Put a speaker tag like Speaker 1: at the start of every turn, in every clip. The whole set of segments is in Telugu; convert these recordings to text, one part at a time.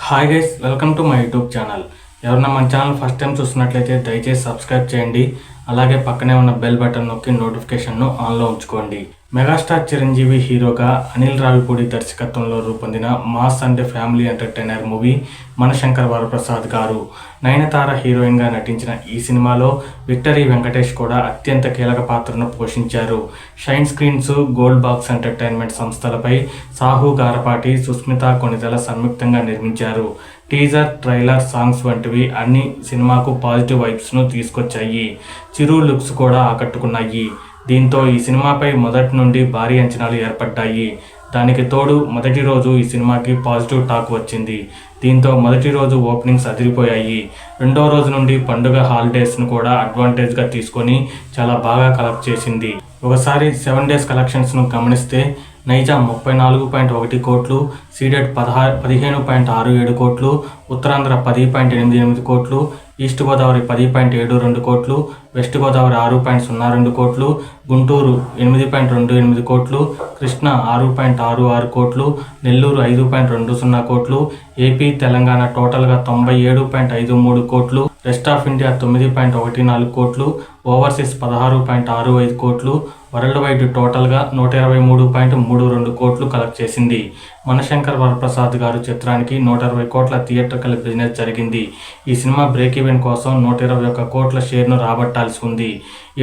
Speaker 1: Hi guys, welcome to my YouTube channel. ఎవరన్నా మన ఛానల్ ఫస్ట్ టైం చూస్తున్నట్లయితే దయచేసి సబ్స్క్రైబ్ చేయండి. అలాగే పక్కనే ఉన్న బెల్ బటన్ నొక్కి నోటిఫికేషన్ను ఆన్లో ఉంచుకోండి. మెగాస్టార్ చిరంజీవి హీరోగా అనిల్ రావిపూడి దర్శకత్వంలో రూపొందిన మాస్ అంటే family entertainer movie Manashankar Varaprasad గారు. నయనతార హీరోయిన్గా నటించిన ఈ సినిమాలో విక్టరీ వెంకటేష్ కూడా అత్యంత కీలక పాత్రను పోషించారు. Shine screens, gold box entertainment సంస్థలపై సాహు గారపాటి, సుస్మిత కొణిదెల సంయుక్తంగా నిర్మించారు. టీజర్, ట్రైలర్, సాంగ్స్ వంటివి అన్ని సినిమాకు పాజిటివ్ వైబ్స్ను తీసుకొచ్చాయి. చిరు లుక్స్ కూడా ఆకట్టుకున్నాయి. దీంతో ఈ సినిమాపై మొదటి నుండి భారీ అంచనాలు ఏర్పడ్డాయి. దానికి తోడు మొదటి రోజు ఈ సినిమాకి పాజిటివ్ టాక్ వచ్చింది. దీంతో మొదటి రోజు ఓపెనింగ్స్ అదిరిపోయాయి. రెండో రోజు నుండి పండుగ హాలిడేస్ను కూడా అడ్వాంటేజ్గా తీసుకొని చాలా బాగా కలెక్ట్ చేసింది. ఒకసారి 7 days కలెక్షన్స్ను గమనిస్తే నైజాం 34.1 కోట్లు, సీడెడ్ 15.67 కోట్లు, ఉత్తరాంధ్ర 10.88 కోట్లు, ఈస్ట్ గోదావరి 10.72 కోట్లు, వెస్ట్ గోదావరి 6.02 కోట్లు, గుంటూరు 8.28 కోట్లు, కృష్ణ 6.66 కోట్లు, నెల్లూరు 5.20 కోట్లు, ఏపీ, తెలంగాణ టోటల్గా 97.53 కోట్లు, రెస్ట్ ఆఫ్ ఇండియా 9.14 కోట్లు, ఓవర్సీస్ 16.65 కోట్లు, వరల్డ్ వైడ్ టోటల్గా 123.32 కోట్లు కలెక్ట్ చేసింది. మనశంకర్ వరప్రసాద్ గారు చిత్రానికి 120 కోట్ల థియేట్రికల్ బిజినెస్ జరిగింది. ఈ సినిమా బ్రేక్ ఈవెన్ కోసం 121 కోట్ల షేర్ను రాబట్టాల్సి ఉంది.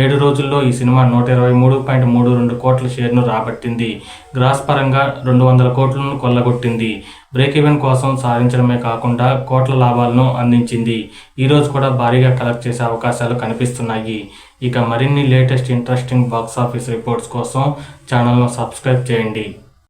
Speaker 1: 7 రోజుల్లో ఈ సినిమా 123.32 కోట్ల షేర్ను రాబట్టింది. గ్రాస్ పరంగా 200 కోట్లను కొల్లగొట్టింది. బ్రేక్ ఈవెన్ కోసం సాధించడమే కాకుండా కోట్ల లాభాలను అందించింది. ఈరోజు కూడా భారీగా కలెక్ట్ చేసే అవకాశాలు కనిపిస్తున్నాయి. ఇక మరిన్ని latest interesting box office reports కోసం ఛానల్ను సబ్స్క్రైబ్ చేయండి.